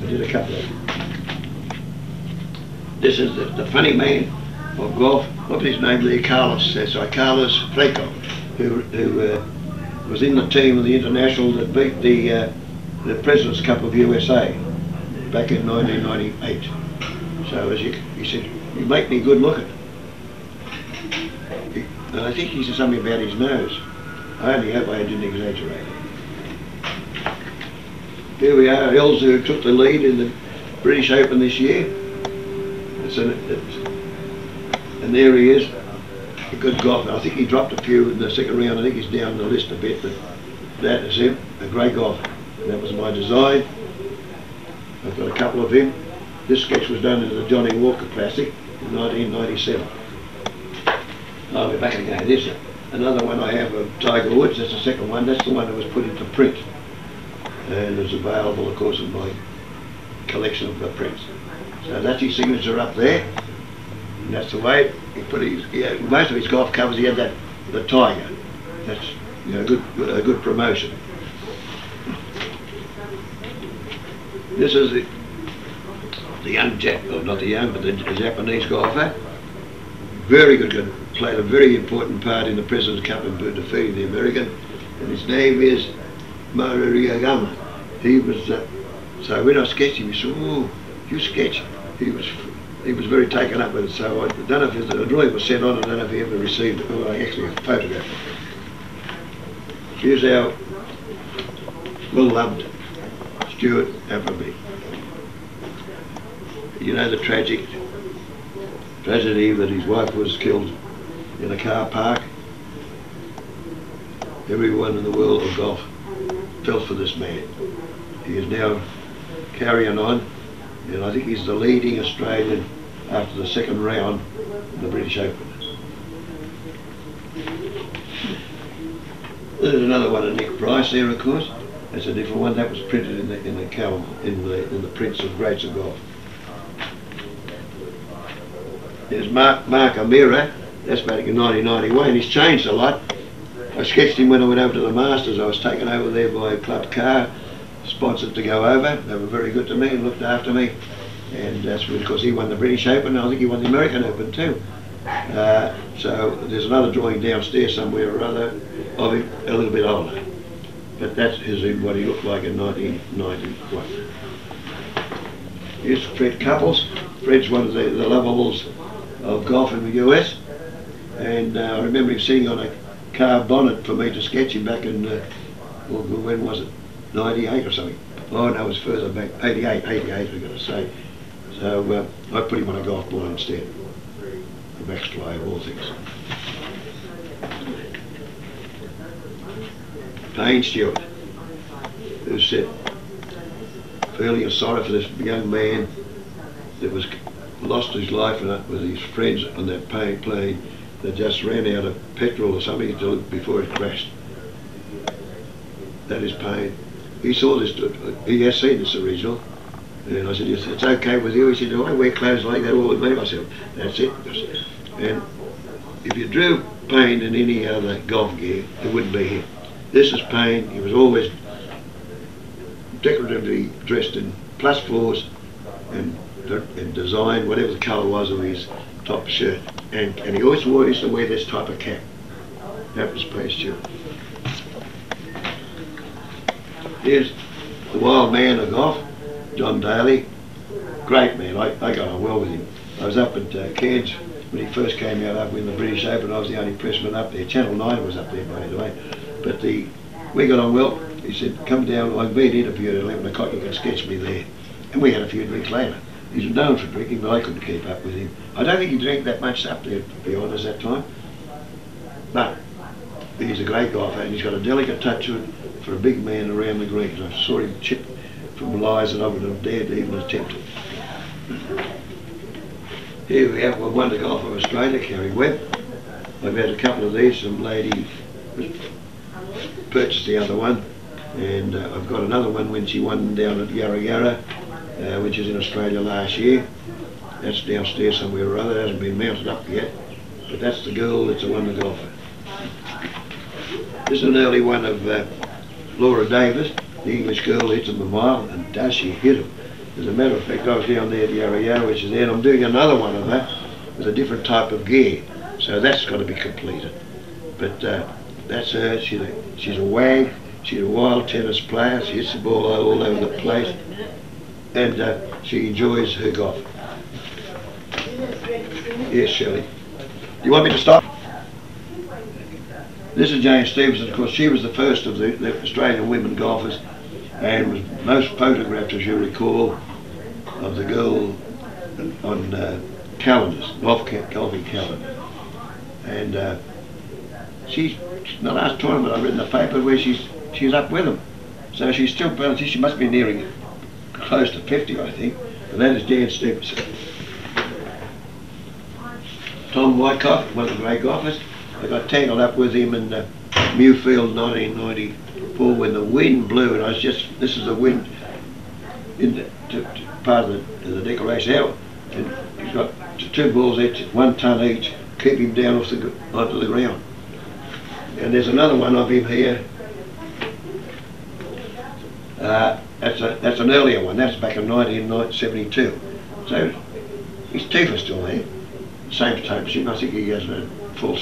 I did a couple of them. This is the funny man of golf. What's his name there? Carlos Franco, who was in the team of the international that beat the President's Cup of USA back in 1998. So as he said, you make me good looking. And I think he said something about his nose. I only hope I didn't exaggerate. Here we are, Els, who took the lead in the British Open this year. And there he is, a good golfer. I think he dropped a few in the second round. I think he's down the list a bit, but that is him, a great golfer. And that was my design. I've got a couple of him. This sketch was done in the Johnny Walker Classic in 1997. I'll be back again. This another one I have of Tiger Woods. That's the second one. That's the one that was put into print, and it's available, of course, in my collection of the prints. So that's his signature up there, and that's the way he put his. Most of his golf covers, he had the tiger. That's a good promotion. This is the young not the young, but the Japanese golfer. Very good, played a very important part in the President's Cup and defeating the American. And his name is Maruyama. He was so when I sketched him, he said, "Oh, you sketch." He was very taken up with it. So I don't know if the drawing was sent on. I don't know if he ever received it. Well, actually, a photograph. Here's our well-loved Stuart Appleby. You know the tragedy that his wife was killed in a car park. Everyone in the world of golf fell for this man. He is now carrying on, and I think he's the leading Australian after the second round in the British Open. There's another one of Nick Price there, of course. That's a different one. That was printed in the prints of Greats of Golf. There's Mark O'Meara. That's back in 1991. He's changed a lot. I sketched him when I went over to the Masters. I was taken over there by a club car, sponsored to go over. They were very good to me and looked after me. And that's because he won the British Open. I think he won the American Open too. So there's another drawing downstairs somewhere or other of him a little bit older. But that is what he looked like in 1991. Here's Fred Couples. Fred's one of the lovables of golf in the US. And I remember him sitting on a car bonnet for me to sketch him back in, when was it? 98 or something. Oh no, it was further back. 88 we're going to say. So I put him on a golf ball instead. The back display of all things. Payne Stewart, who said, feeling sorry for this young man that was lost his life with his friends on that plane that just ran out of petrol or something before it crashed. That is Payne. He saw this, he has seen this original, and I said, it's okay with you? He said, I wear clothes like that all the time. I said, that's it. And if you drew Payne in any other golf gear, it wouldn't be him. This is Payne. He was always decoratively dressed in +4s and design, whatever the colour was of his top shirt. And he always used to wear this type of cap. That was Payne Stewart. Here's the wild man of golf, John Daly. Great man. I got on well with him. I was up at Cairns when he first came out up in the British Open. I was the only pressman up there. Channel 9 was up there, by the way. But we got on well. He said, come down, I've been interviewed at 11 o'clock, you can sketch me there. And we had a few drinks later. He was known for drinking, but I couldn't keep up with him. I don't think he drank that much up there, to be honest, that time. But he's a great golfer, and he's got a delicate touch to it for a big man around the greens. I saw him chip from lies that I wouldn't have dared to even attempt it. Here we have one wonder golf of Australia, Kerry Webb. I've had a couple of these. Some lady purchased the other one, and I've got another one when she won down at Yarra Yarra, which is in Australia last year. That's downstairs somewhere or other. It hasn't been mounted up yet, but that's the girl that's a wonder golfer. This is an early one of Laura Davis, the English girl, hits him a mile, and does she hit him? As a matter of fact, I was down there at Yarra, which is there, and I'm doing another one of that with a different type of gear. So that's got to be completed. But that's her. She's a wag. She's a wild tennis player. She hits the ball all over the place, and she enjoys her golf. Yes, Shelley. You want me to stop? This is Jane Stevenson. Of course, she was the first of the Australian women golfers, and was most photographed, as you recall, of the girl on calendars, golfing calendar. And she's the last tournament I read in the paper where she's up with them. So she's still balancing. She must be nearing close to 50, I think. And that is Jan Stevenson. Tom Wyckoff, one of the great golfers. I got tangled up with him in Mewfield 1994 when the wind blew, and I was just, this is the wind in to part of the decoration out, and he's got two balls each, 1 ton each, keep him down onto the ground. And there's another one of him here. That's an earlier one. That's back in 1972. So his teeth are still there. Same type shape. I think he has a full